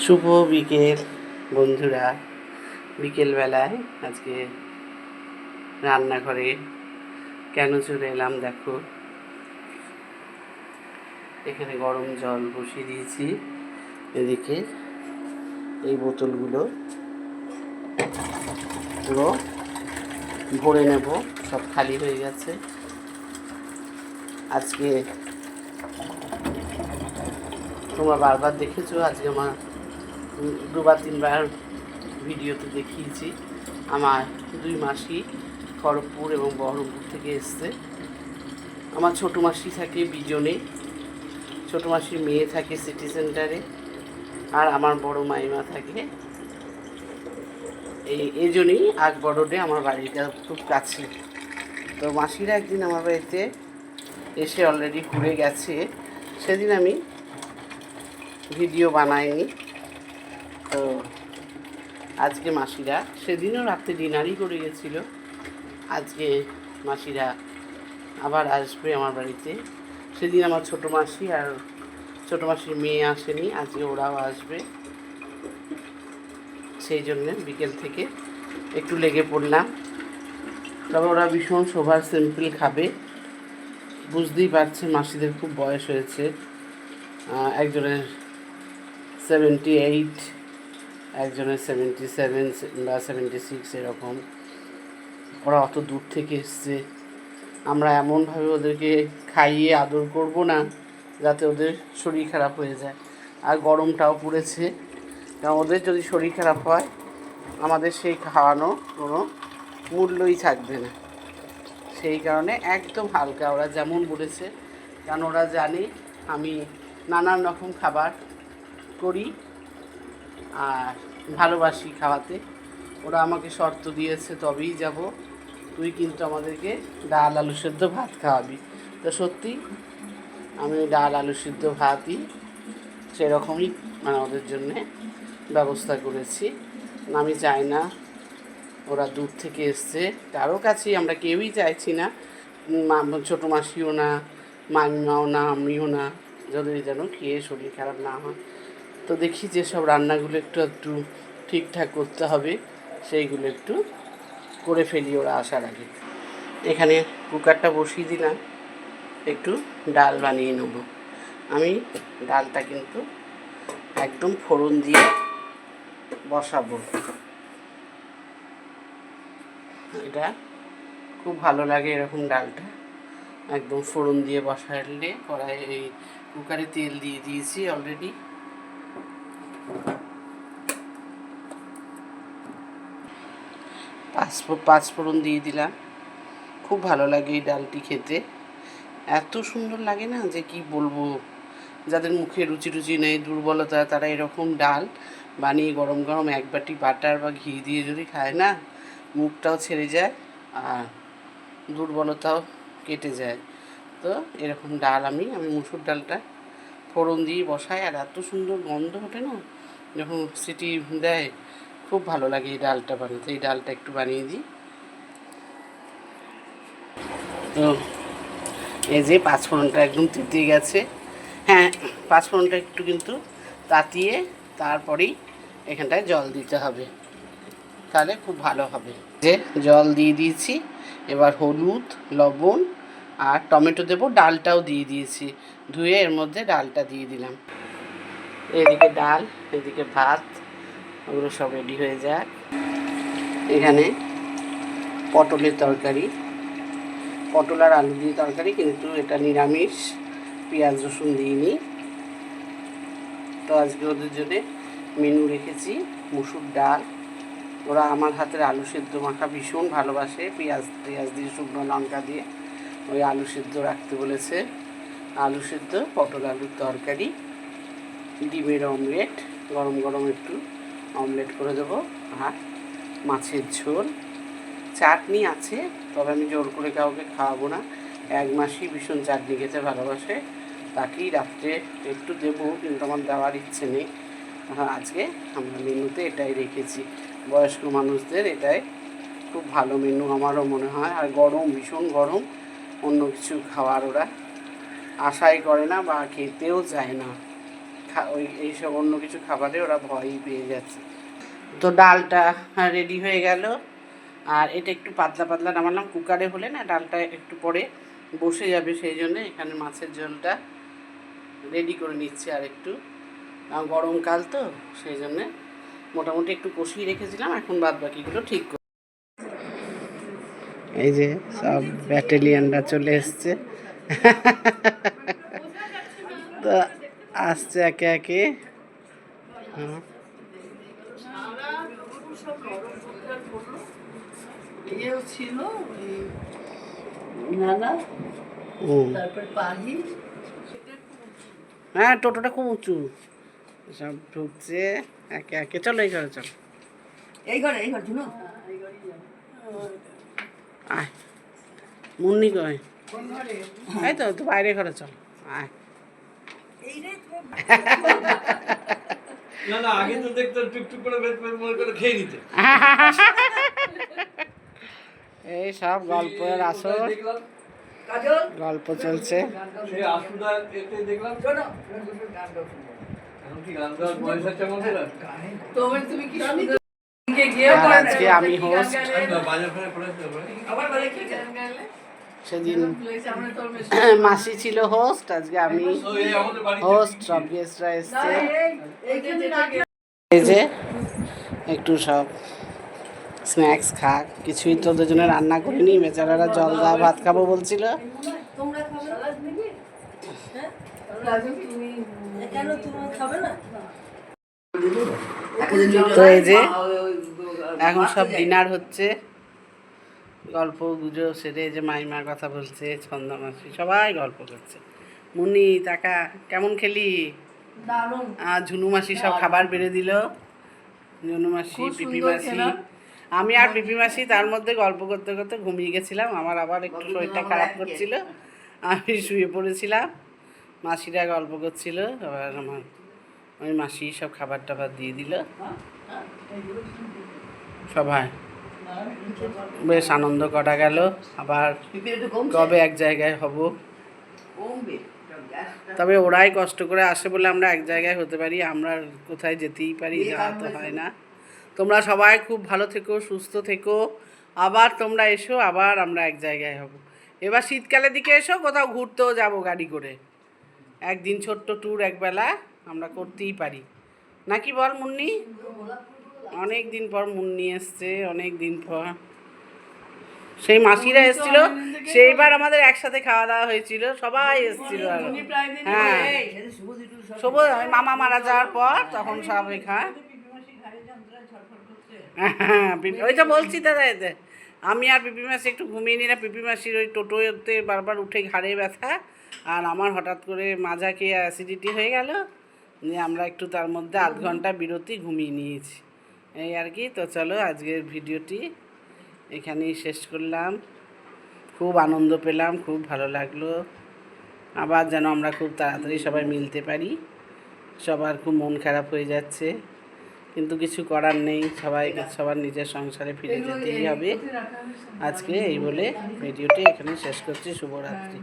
শুভ বিকেল বন্ধুরা। বিকেলবেলায় আজকে রান্নাঘরে কেন চলে এলাম দেখো। এখানে গরম জল বসিয়ে দিয়েছি। এদিকে এই বোতলগুলো পুরো ভরে নেব, সব খালি হয়ে গেছে। আজকে তোমরা বারবার দেখেছো, আজকে আমার দুবার তিনবার ভিডিওতে দেখিয়েছি। আমার দুই মাসি খড়গপুর এবং বহরমপুর থেকে এসছে। আমার ছোটো মাসি থাকে বিজনে, ছোটো মাসির মেয়ে থাকে সিটি সেন্টারে, আর আমার বড় মাইমা থাকে এই জন্যই আকবর রোডে। আমার বাড়িটা খুব কাছে। তো মাসিরা একদিন আমার বাড়িতে এসে অলরেডি ঘুরে গেছে, সেদিন আমি ভিডিও বানাইনি। তো আজকে মাসিরা, সেদিনও রাত্রে ডিনারই করে গেছিল, আজকে মাসিরা আবার আসবে আমার বাড়িতে। সেদিন আমার ছোটো মাসি আর ছোটো মাসির মেয়ে আসেনি, আজকে ওরাও আসবে। সেই জন্যে বিকেল থেকে একটু লেগে পড়লাম। তবে ওরা ভীষণ সোভার সিম্পল খাবে, বুঝতেই পারছে মাসিদের খুব বয়স হয়েছে। একজনের 78, একজনের 77 বা 76 এরকম। ওরা অত দূর থেকে এসছে, আমরা এমনভাবে ওদেরকে খাইয়ে আদর করব না যাতে ওদের শরীর খারাপ হয়ে যায়। আর গরমটাও পড়েছে, কারণ ওদের যদি শরীর খারাপ হয় আমাদের সেই খাওয়ানো কোনো মূল্যই থাকবে না। সেই কারণে একদম হালকা ওরা যেমন বলেছে, কারণ ওরা জানে আমি নানান রকম খাবার করি আর ভালোবাসি খাওয়াতে। ওরা আমাকে শর্ত দিয়েছে তবেই যাব, তুই কিন্তু আমাদেরকে ডাল আলু সেদ্ধ ভাত খাওয়াবি। তো সত্যি আমি ডাল আলু সিদ্ধ ভাতই সেরকমই ওদের জন্যে ব্যবস্থা করেছি। আমি চাই না, ওরা দূর থেকে এসছে, কারো কাছেই আমরা কেউই চাইছি না, ছোটো মাসিও না, মামিমাও না, আমিও না, যাদের যেন খেয়ে শরীর খারাপ না হয়। তো দেখি যেসব রান্নাগুলো একটু একটু ঠিকঠাক করতে হবে সেইগুলো একটু করে ফেলি ওরা আসার আগে। এখানে কুকারটা বসিয়ে দিলাম, একটু ডাল বানিয়ে নেব। আমি ডালটা কিন্তু একদম ফোড়ন দিয়ে বসাবো। এটা খুব ভালো লাগে এরকম ডালটা একদম ফোড়ন দিয়ে বসালে। কড়াই এই কুকারে তেল দিয়ে দিয়েছি অলরেডি। পাঁচ ফোড়ন দিয়ে দিলাম। খুব ভালো লাগে এই ডালটি খেতে, এত সুন্দর লাগে না যে কি বলবো। যাদের মুখে রুচি নেই, দুর্বলতা, তারা এরকম ডাল বানিয়ে গরম গরম এক বাটি বাটার বা ঘি দিয়ে যদি খায় না, মুখটাও ছেড়ে যায় আর দুর্বলতাও কেটে যায়। তো এরকম ডাল আমি মুসুর ডালটা ফোড়ন দিয়ে বসাই, আর এত সুন্দর গন্ধ ওঠে না যখন সিটি দেয়। খুব ভালো লাগে এই ডালটা বানাতে। এই ডালটা একটু বানিয়ে দিই। তো এই যে পাঁচফোড়নটা একদম তেতে গেছে। হ্যাঁ, পাঁচফোড়নটা একটু কিন্তু তাতিয়ে তারপরেই এখানটায় জল দিতে হবে, তাহলে খুব ভালো হবে। যে জল দিয়ে দিয়েছি, এবার হলুদ, লবণ আর টমেটো দেবো। ডালটাও দিয়ে দিয়েছি ধুয়ে, এর মধ্যে ডালটা দিয়ে দিলাম। এদিকে ডাল, এদিকে ভাত, ওগুলো সব রেডি হয়ে যায়। এখানে পটলের তরকারি, পটল আর আলু দিয়ে তরকারি, কিন্তু এটা নিরামিষ, পেঁয়াজ রসুন দিইনি। তো আজকে ওদের জন্যে মেনু রেখেছি মুসুর ডাল। ওরা আমার হাতের আলু সেদ্ধ মাখা ভীষণ ভালোবাসে, পেঁয়াজ দিয়ে, শুকনো লঙ্কা দিয়ে ওই আলু সেদ্ধ রাখতে বলেছে। আলু সেদ্ধ, পটল আলুর তরকারি, ডিমের অমলেট, গরম গরম একটু অমলেট করে দেবো, আর মাছের ঝোল, চাটনি আছে। তবে আমি জোর করে কাউকে খাওয়াবো না, এক মাসই ভীষণ চাটনি খেতে ভালোবাসে, তাকেই রাত্রে একটু দেবো, কিন্তু আমার দেওয়ার ইচ্ছে নেই। আজকে আমরা মেনুতে এটাই রেখেছি, বয়স্ক মানুষদের এটাই খুব ভালো মেনু আমারও মনে হয়। আর গরম, ভীষণ গরম, অন্য কিছু খাওয়ার ওরা আশাই করে না বা খেতেও চায় না। ওই এইসব অন্য কিছু খাবারে ওরা ভয়ই পেয়ে গেছে। তো ডালটা রেডি হয়ে গেল, আর এটা একটু পাতলা পাতলা নামালাম। কুকারে হলে না ডালটা একটু পরে বসে যাবে, সেই জন্য এখানে মাছের ঝোলটা রেডি করে নিচ্ছি। আর একটু গরমকাল তো সেই জন্যে মোটামুটি একটু কষিয়ে রেখেছিলাম, এখন বাদ বাকিগুলো ঠিক করে। এই যে সব ব্যাটালিয়ানরা চলে এসছে তো আসছে একে একে। হ্যাঁ, টোটোটা খুব উঁচু, সব ঢুকছে একে একে। চলো এই ঘরে, চলো এই ঘর শুনো। আয় মুন্নি কয়, এই তো তো বাইরে ঘরে চলো, আয়। না না, আগে তো দেখতো টুকটুক করে মনে করে খেয়ে নিতে। এই সব গল্পের আসর, গল্প চলছে। আজকে আমি হোস্ট, সেদিন মাসি ছিল হোস্ট, আজকে আমি হোস্ট, সব গেস্টরা এসছে। এই যে একটু সব স্ন্যাক্স খাক, কিছুই তো দুজনে রান্না করিনি, বেচারারা জল দা ভাত খাবো বলছিল। তো এই যে এখন সব ডিনার হচ্ছে, গল্প গুজব সেরে যে মাইমার কথা বলছে, ছন্দা মাসি সবাই গল্প করছে। মুন্নি টাকা কেমন খেলি? ঝুনু মাসি সব খাবার বেড়ে দিল, ঝুনু মাসি, পিপি মাসি, আমি আর পিপি মাসি তার মধ্যে গল্প করতে করতে ঘুমিয়ে গেছিলাম। আমার আবার একটু শরীরটা খারাপ করছিল, আমি শুয়ে পড়েছিলাম, মাসিরা গল্প করছিল। আবার আমার ওই মাসি সব খাবার টাবার দিয়ে দিল, সবাই বেশ আনন্দ করা গেল। আবার কবে এক জায়গায় হব, তবে ওরাই কষ্ট করে আসে বলে আমরা এক জায়গায় হতে পারি, আমরা কোথায় যেতেই পারি, যাওয়া তো হয় না। তোমরা সবাই খুব ভালো থেকো, সুস্থ থেকো, আবার তোমরা এসো, আবার আমরা এক জায়গায় হব। এবার শীতকালের দিকে এসো, কোথাও ঘুরতেও যাব গাড়ি করে, একদিন ছোট্ট ট্যুর একবেলা আমরা করতেই পারি, নাকি বল মুন্নি? অনেক দিন পর মুন্নি এসছে, অনেক দিন পর। সেই মাসিরা এসেছিল, সেইবার আমাদের একসাথে খাওয়া দাওয়া হয়েছিল, সবাই এসেছিল। হ্যাঁ, শুভ মামা মারা যাওয়ার পর তখন সবাই খায়। হ্যাঁ, ওই তো বলছি দাদা, এতে আমি আর পিপি মাসি একটু ঘুমিয়ে নিলাম। পিপি মাসির ওই টোটোতে বারবার উঠে ঘাড়ে ব্যথা, আর আমার হঠাৎ করে মাজা খেয়ে অ্যাসিডিটি হয়ে গেল, নিয়ে আমরা একটু তার মধ্যে আধ ঘন্টা বিরতি ঘুমিয়ে নিয়েছি, এই আর কি। তো চলো আজকের ভিডিওটি এখানেই শেষ করলাম। খুব আনন্দ পেলাম, খুব ভালো লাগলো। আবার যেন আমরা খুব তাড়াতাড়ি সবাই মিলতে পারি। সবার খুব মন খারাপ হয়ে যাচ্ছে, কিন্তু কিছু করার নেই, সবার নিজের সংসারে ফিরে যেতেই হবে। আজকে এই বলে ভিডিওটি এখানে শেষ করছি। শুভরাত্রি।